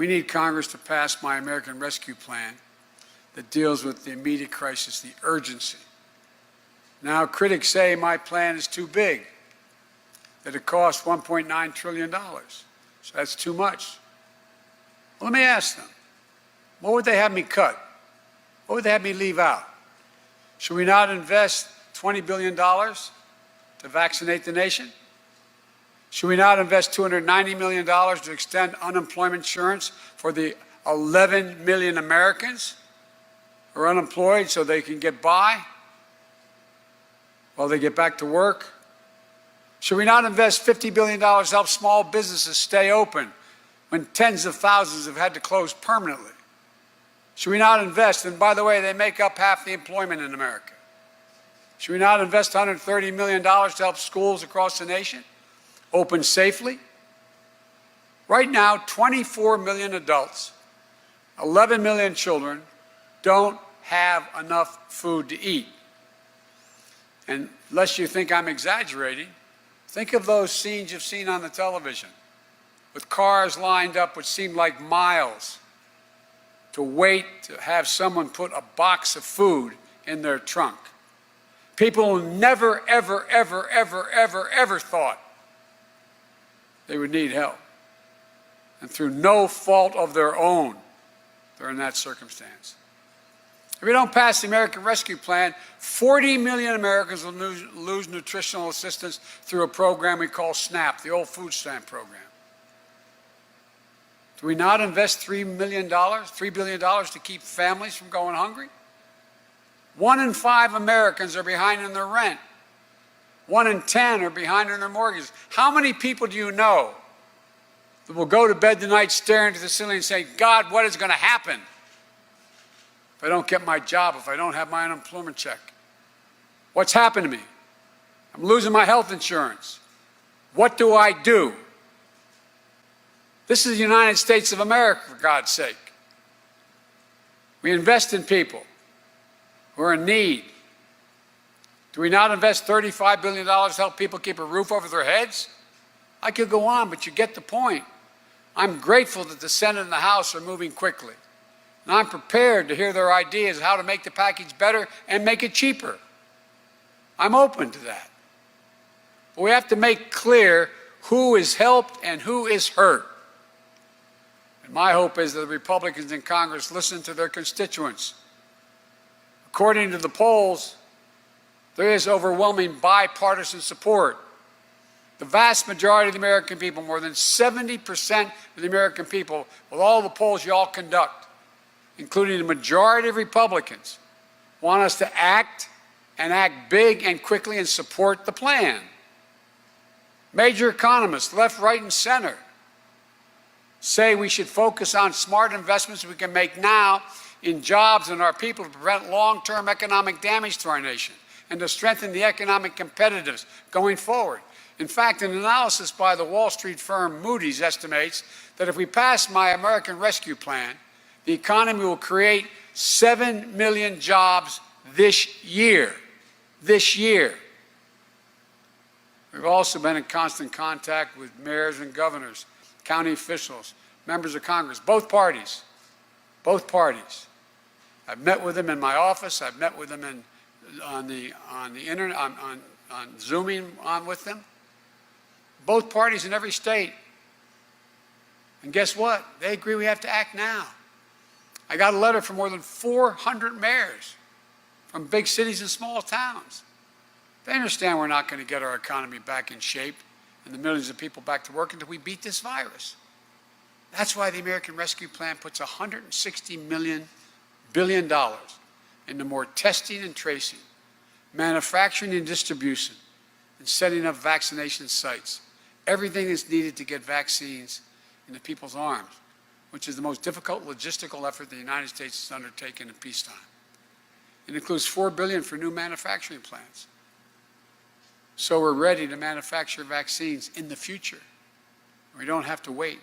We need Congress to pass my American Rescue Plan that deals with the immediate crisis, the urgency. Now, critics say my plan is too big, that it costs $1.9 trillion. So that's too much. Well, let me ask them, what would they have me cut? What would they have me leave out? Should we not invest $20 billion to vaccinate the nation? Should we not invest $290 million to extend unemployment insurance for the 11 million Americans who are unemployed so they can get by while they get back to work? Should we not invest $50 billion to help small businesses stay open when tens of thousands have had to close permanently? Should we not invest, and by the way, they make up half the employment in America. Should we not invest $130 million to help schools across the nation open safely? Right now, 24 million adults, 11 million children don't have enough food to eat. And unless you think I'm exaggerating, think of those scenes you've seen on the television with cars lined up which seem like miles to wait to have someone put a box of food in their trunk. People who never, ever, ever, ever, ever, ever thought they would need help. And through no fault of their own, they're in that circumstance. If we don't pass the American Rescue Plan, 40 million Americans will lose nutritional assistance through a program we call SNAP, the old food stamp program. Do we not invest $3 billion to keep families from going hungry? 1 in 5 Americans are behind in their rent. 1 in 10 are behind in their mortgages. How many people do you know that will go to bed tonight staring into the ceiling and say, God, what is going to happen if I don't get my job, if I don't have my unemployment check? What's happened to me? I'm losing my health insurance. What do I do? This is the United States of America, for God's sake. We invest in people who are in need. Do we not invest $35 billion to help people keep a roof over their heads? I could go on, but you get the point. I'm grateful that the Senate and the House are moving quickly. And I'm prepared to hear their ideas how to make the package better and make it cheaper. I'm open to that. But we have to make clear who is helped and who is hurt. And my hope is that the Republicans in Congress listen to their constituents. According to the polls, there is overwhelming bipartisan support. The vast majority of the American people, more than 70% of the American people, with all the polls you all conduct, including the majority of Republicans, want us to act and act big and quickly and support the plan. Major economists, left, right, and center, say we should focus on smart investments we can make now in jobs and our people to prevent long-term economic damage to our nation and to strengthen the economic competitiveness going forward. In fact, an analysis by the Wall Street firm Moody's estimates that if we pass my American Rescue Plan, the economy will create 7 million jobs this year. This year. We've also been in constant contact with mayors and governors, county officials, members of Congress, both parties. Both parties. I've met with them in my office. I've met with them on the internet, on Zooming on with them. Both parties in every state. And guess what? They agree we have to act now. I got a letter from more than 400 mayors from big cities and small towns. They understand we're not going to get our economy back in shape and the millions of people back to work until we beat this virus. That's why the American Rescue Plan puts $160 billion into more testing and tracing, manufacturing and distribution, and setting up vaccination sites. Everything that's needed to get vaccines into people's arms, which is the most difficult logistical effort the United States has undertaken in peacetime. It includes $4 billion for new manufacturing plants. So we're ready to manufacture vaccines in the future. We don't have to wait.